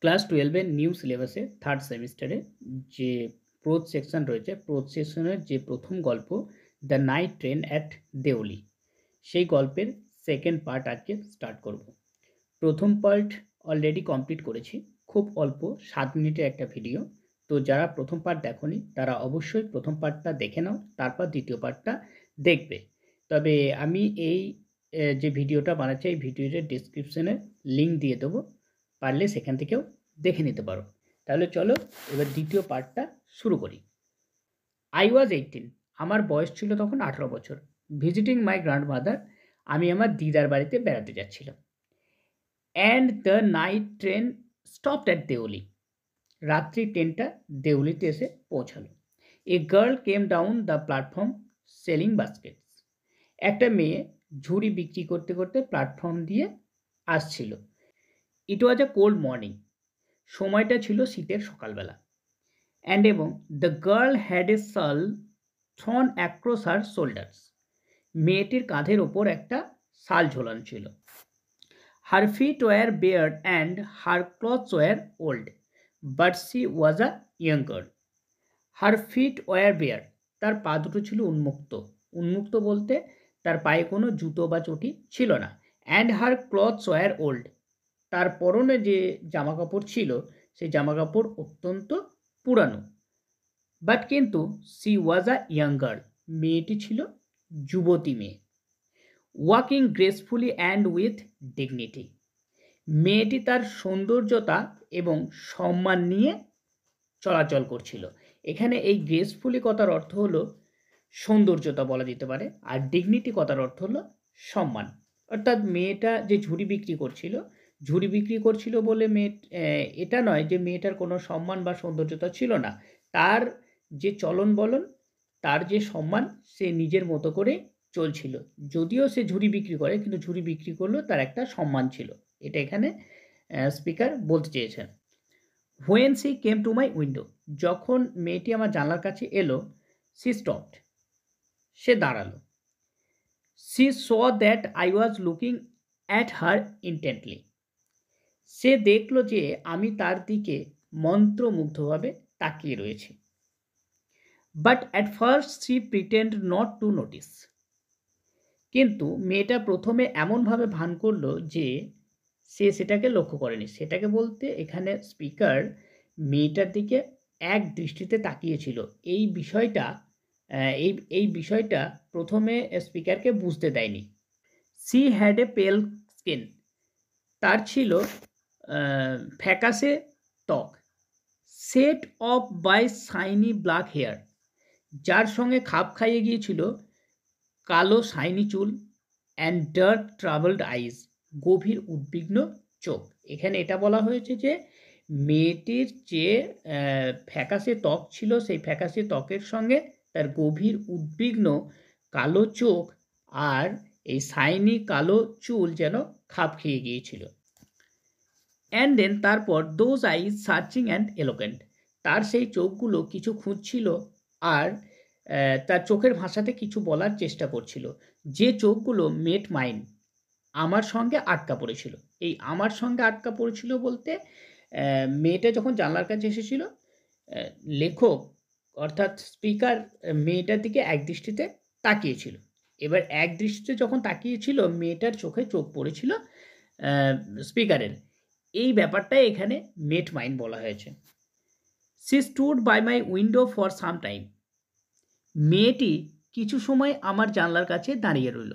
Class 12 এর new সিলেবাসে 3rd সেমিস্টারে যে প্রোজ সেকশন রয়েছে, প্রোজ সেকশনের যে প্রথম গল্প the night train at Deoli, সেই গল্পের সেকেন্ড পার্ট আজকে স্টার্ট করব। প্রথম পার্ট অলরেডি কমপ্লিট করেছি, খুব অল্প 7 মিনিটের একটা ভিডিও। তো যারা প্রথম পার্ট দেখোনি তারা অবশ্যই প্রথম পার্টটা দেখে নাও, তারপর দ্বিতীয় পার্টটা দেখবে। তবে আমি এই যে ভিডিওটা বানাচ্ছি, এই ভিডিওটার ডেসক্রিপশনে লিঙ্ক দিয়ে দেবো, পারলে সেখান থেকেও দেখে নিতে পারো। তাহলে চলো এবার দ্বিতীয় পার্টটা শুরু করি। আই ওয়াজ 18, আমার বয়স ছিল তখন 18 বছর। ভিজিটিং মাই গ্র্যান্ডমাদার, আমি আমার দিদার বাড়িতে বেড়াতে যাচ্ছিলাম। And the night train stopped at Deoli, রাত্রি ট্রেনটা দেওলিতে এসে পৌঁছালো। A girl came down the platform selling baskets, একটা মেয়ে ঝুড়ি বিক্রি করতে করতে প্ল্যাটফর্ম দিয়ে আসছিল। ইট ওয়াজ আ কোল্ড মর্নিং, সময়টা ছিল শীতের সকালবেলা। অ্যান্ড এবং দ্য গার্ল হ্যাড এ শাল থ্রন অ্যাক্রস হার শোল্ডার্স, মেয়েটির কাঁধের ওপর একটা শাল ঝোলানো ছিল। Her feet were bared and her clothes were old, but she was a young girl. Her feet were bare, তার পা দুটো ছিল উন্মুক্ত। উন্মুক্ত বলতে তার পায়ে কোনো জুতো বা চটি ছিল না। And her clothes were old, তার পরনে যে জামা কাপড় ছিল সেই জামা কাপড় অত্যন্ত পুরানো। বাট কিন্তু সি ওয়াজ আ ইয়াং গার্ল, মেয়েটি ছিল যুবতী মেয়ে। Walking gracefully and with dignity, মেয়েটি তার সৌন্দর্যতা এবং সম্মান নিয়ে চলাচল করছিল। এখানে এই গ্রেসফুলি কথার অর্থ হলো সৌন্দর্যতা বলা যেতে পারে, আর ডিগনিটি কথার অর্থ হলো সম্মান। অর্থাৎ মেয়েটা যে ঝুড়ি বিক্রি করছিল বলে এটা নয় যে মেয়েটার কোনো সম্মান বা সৌন্দর্যতা ছিল না। তার যে চলন বলন, তার যে সম্মান, সে নিজের মতো করে চলছিল। যদিও সে ঝুড়ি বিক্রি করে, কিন্তু ঝুড়ি বিক্রি করলেও তার একটা সম্মান ছিল। এটা এখানে স্পিকার বলতে চেয়েছেন। When she came to my window, যখন মেয়েটি আমার জানলার কাছে এলো, সি স্টপড, সে দাঁড়ালো। She saw that I was looking at her intently, সে দেখলো যে আমি তার দিকে মন্ত্রমুগ্ধভাবে তাকিয়ে রয়েছি। But at first she pretend not to notice, কিন্তু মেয়েটা প্রথমে এমনভাবে ভান করলো যে সে সেটাকে লক্ষ্য করেনি। সেটাকে বলতে এখানে স্পিকার মেয়েটার দিকে এক দৃষ্টিতে তাকিয়েছিল। এই বিষয়টা এই বিষয়টা প্রথমে স্পিকারকে বুঝতে দেয়নি। সি হ্যাড এ পেল স্কিন, তার ছিল ফ্যাকাশে ত্বক। Set off by shiny black hair, যার সঙ্গে খাপ খাইয়ে গিয়েছিল কালো শাইনি চুল। অ্যান্ড ডার্ক ট্রাভেলড আইজ, গভীর উদ্বিগ্ন চোখ। এখানে এটা বলা হয়েছে যে মেয়েটির যে ফ্যাকাশে ত্বক ছিল, সেই ফ্যাকাশে ত্বকের সঙ্গে তার গভীর উদ্বিগ্ন কালো চোখ আর এই শাইনি কালো চুল যেন খাপ খেয়ে গিয়েছিল। অ্যান্ড দেন তারপর দোজ আইজ সার্চিং অ্যান্ড এলোকেন্ট, তার সেই চোখগুলো কিছু খুঁজছিল আর তার চোখের ভাষাতে কিছু বলার চেষ্টা করছিল। যে চোখগুলো মেট মাইন, আমার সঙ্গে আটকা পড়েছিল। এই আমার সঙ্গে আটকা পড়েছিল বলতে মেয়েটা যখন জানলার কাছে এসেছিল, লেখক অর্থাৎ স্পিকার মেয়েটার দিকে এক দৃষ্টিতে তাকিয়েছিল। এবার এক দৃষ্টিতে যখন তাকিয়েছিল, মেয়েটার চোখে চোখ পড়েছিল স্পিকারের। এই ব্যাপারটাই এখানে মেট মাইন্ড বলা হয়েছে। She stood by my window for some time, মেয়েটি কিছু সময় আমার জানলার কাছে দাঁড়িয়ে রইল।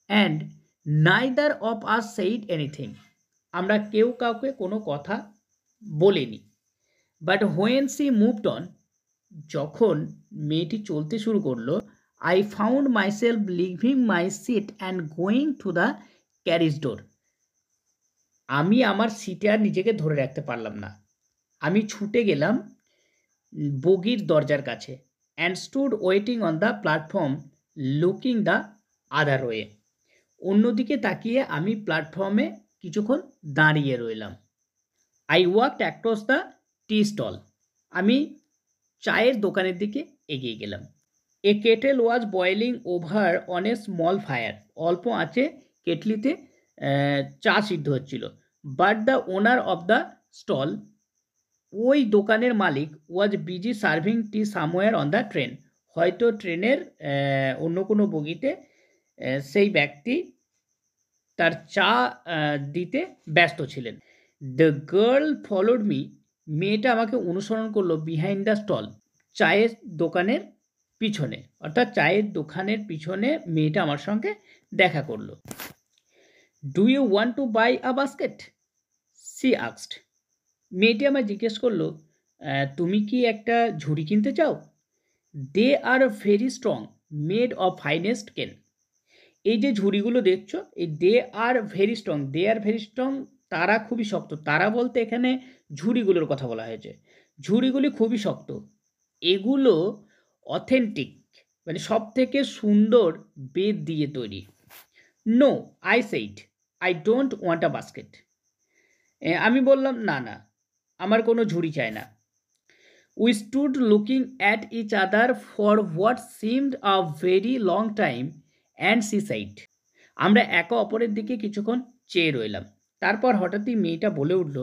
And neither of us said anything, আমরা কেউ কাউকে কোনো কথা বলিনি। But when she moved on, যখন মেয়েটি চলতে শুরু করলো, I found myself leaving my seat and going to the carriage door, আমি আমার সিটে আর নিজেকে ধরে রাখতে পারলাম না। আমি ছুটে গেলাম বগির দরজার কাছে। And stood waiting on the platform looking the other way, অন্যদিকে তাকিয়ে আমি প্ল্যাটফর্মে কিছুক্ষণ দাঁড়িয়ে রইলাম। I walked across the tea stall, আমি চায়ের দোকানের দিকে এগিয়ে গেলাম। A kettle was boiling over on a small fire, অল্প আঁচে কেটলিতে চা সিদ্ধ হচ্ছিল। But the owner of the stall, ওই দোকানের মালিক was busy serving tea somewhere on the train. হয়তো ট্রেনের অন্য কোনো বগিতে সেই ব্যক্তি তার চা দিতে ব্যস্ত ছিলেন। দ্য গার্ল ফলোড মি, মেয়েটা আমাকে অনুসরণ করলো বিহাইন্ড দ্য স্টল, চায়ের দোকানের পিছনে, অর্থাৎ চায়ের দোকানের পিছনে মেয়েটা আমার সঙ্গে দেখা করলো। Do you want to buy a basket, she asked. মেয়েটি আমায় জিজ্ঞেস করলো, তুমি কি একটা ঝুড়ি কিনতে চাও? They are very strong, made of finest cane. এই যে ঝুড়িগুলো দেখছো, এই they are very strong, they are very strong, তারা খুবই শক্ত। তারা বলতে এখানে ঝুড়িগুলোর কথা বলা হয়েছে। ঝুড়িগুলি খুবই শক্ত, এগুলো অথেন্টিক, মানে সব থেকে সুন্দর বেত দিয়ে তৈরি। No, I said, I don't want a basket. আমি বললাম, না না, আমার কোনো ঝুড়ি চাই না। We stood looking at each other for what seemed a very long time and she sighed. আমরা একে অপরের দিকে কিছুক্ষণ চেয়ে রইলাম। তারপর হঠাৎই মেয়েটা বলে উঠল,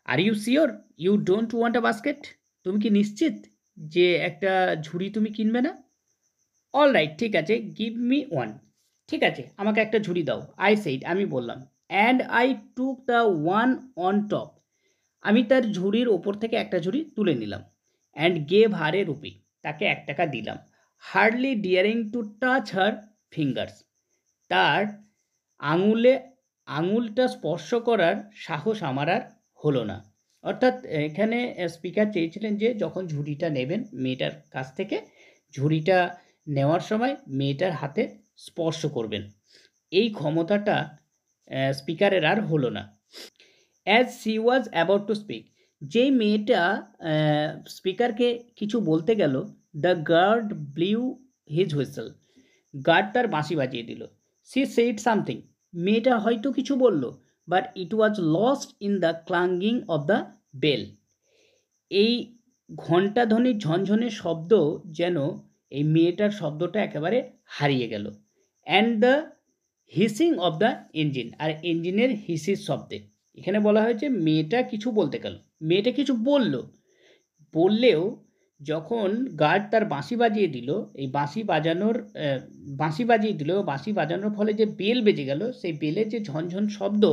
are you sure you don't want a basket? তুমি কি নিশ্চিত যে একটা ঝুড়ি তুমি কিনবে না? অল রাইট, ঠিক আছে, গিভ মি ওয়ান। ঠিক আছে, আমাকে একটা ঝুড়ি দাও। আই সেইড, আমি বললাম। And I took the one on top, আমি তার ঝুড়ির ওপর থেকে একটা ঝুড়ি তুলে নিলাম। And gave her A rupee, তাকে 1 টাকা দিলাম। Hardly ডিয়ারিং to touch her fingers, তার আঙুলটা স্পর্শ করার সাহস আমার আর হলো না। অর্থাৎ এখানে স্পিকার চেয়েছিলেন যে যখন ঝুড়িটা নেবেন মেয়েটার কাছ থেকে, ঝুড়িটা নেওয়ার সময় মেয়েটার হাতে স্পর্শ করবেন। এই ক্ষমতাটা স্পিকারের আর হলো না। As she was about to speak, যেই মেয়েটা স্পিকারকে কিছু বলতে গেল, the guard blew his whistle, guard তার বাঁশি বাজিয়ে দিল। সি সেইড সামথিং, মেয়েটা হয়তো কিছু বলল, but it was lost in the clanging of the bell. এই ঘণ্টাধ্বনির ঝনঝনের শব্দ যেন এই মেয়েটার শব্দটা একেবারে হারিয়ে গেল। And the hissing of the engine, আর ইঞ্জিনের হিসির শব্দে। এখানে বলা হয়েছে মেয়েটা কিছু বলতে গেল, মেয়েটা কিছু বললেও যখন গার্ড তার বাঁশি বাজিয়ে দিল, এই বাঁশি বাজানোর ফলে যে বেল বেজে গেল, সেই বেলের যে ঝনঝন শব্দ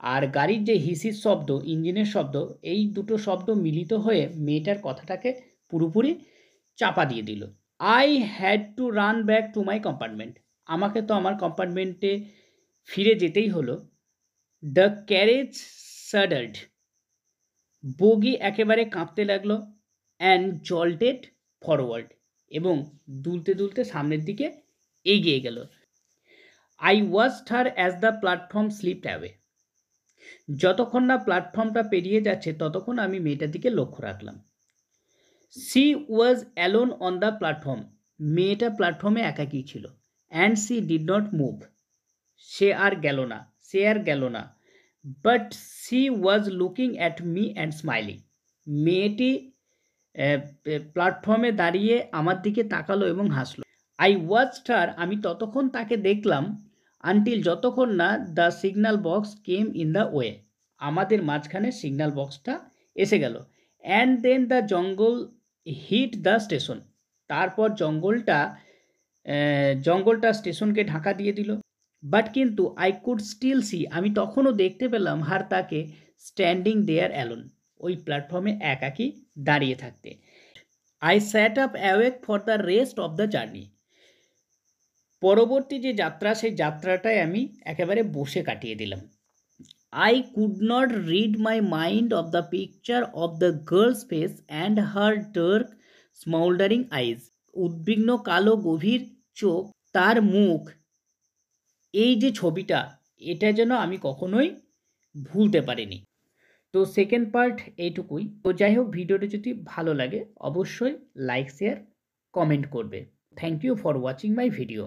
আর গাড়ির যে হিসির শব্দ, ইঞ্জিনের শব্দ, এই দুটো শব্দ মিলিত হয়ে মেয়েটার কথাটাকে পুরোপুরি চাপা দিয়ে দিল। I had to run back to my compartment, আমাকে তো আমার কম্পার্টমেন্টে ফিরে যেতেই হলো। দ্য ক্যারেজ শাডার্ড, বগি একেবারে কাঁপতে লাগলো। অ্যান্ড জল্টেড ফরওয়ার্ড, এবং দুলতে দুলতে সামনের দিকে এগিয়ে গেল। I watched her as the platform slipped away, যতক্ষণ না প্ল্যাটফর্মটা পেরিয়ে যাচ্ছে ততক্ষণ আমি মেয়েটার দিকে লক্ষ্য রাখলাম। She was alone on the platform, মেয়েটা প্ল্যাটফর্মে একাকী ছিল। And she did not move, সে আর গেল না। But she was looking at me and smiling, মেয়েটি প্ল্যাটফর্মে দাঁড়িয়ে আমার দিকে তাকালো এবং হাসলো। আই ওয়াচড হার, আমি ততক্ষণ তাকে দেখলাম। আনটিল, যতক্ষণ না the signal box came in the way, আমাদের মাঝখানে সিগন্যাল বক্সটা এসে গেল। And then the jungle hit the station, তারপর জঙ্গলটা স্টেশনকে ঢাকা দিয়ে দিল। বাট কিন্তু আই কুড স্টিল সি, আমি তখনও দেখতে পেলাম হার তাকে, স্ট্যান্ডিং দেয়ার অ্যালোন, ওই প্ল্যাটফর্মে একাকী দাঁড়িয়ে থাকতে। I sat up awake for the rest of the journey, পরবর্তী যে যাত্রা, সেই যাত্রাটায় আমি একেবারে বসে কাটিয়ে দিলাম। I could not rid my mind of the picture of the girl's face and her dark smouldering eyes, উদ্বিগ্ন কালো গভীর চোখ, তার মুখ, এই যে ছবিটা, এটা যেন আমি কখনোই ভুলতে পারিনি। তো সেকেন্ড পার্ট এইটুকুই। তো যাই হোক, ভিডিওটি যদি ভালো লাগে অবশ্যই লাইক, শেয়ার, কমেন্ট করবে। Thank you for watching my video.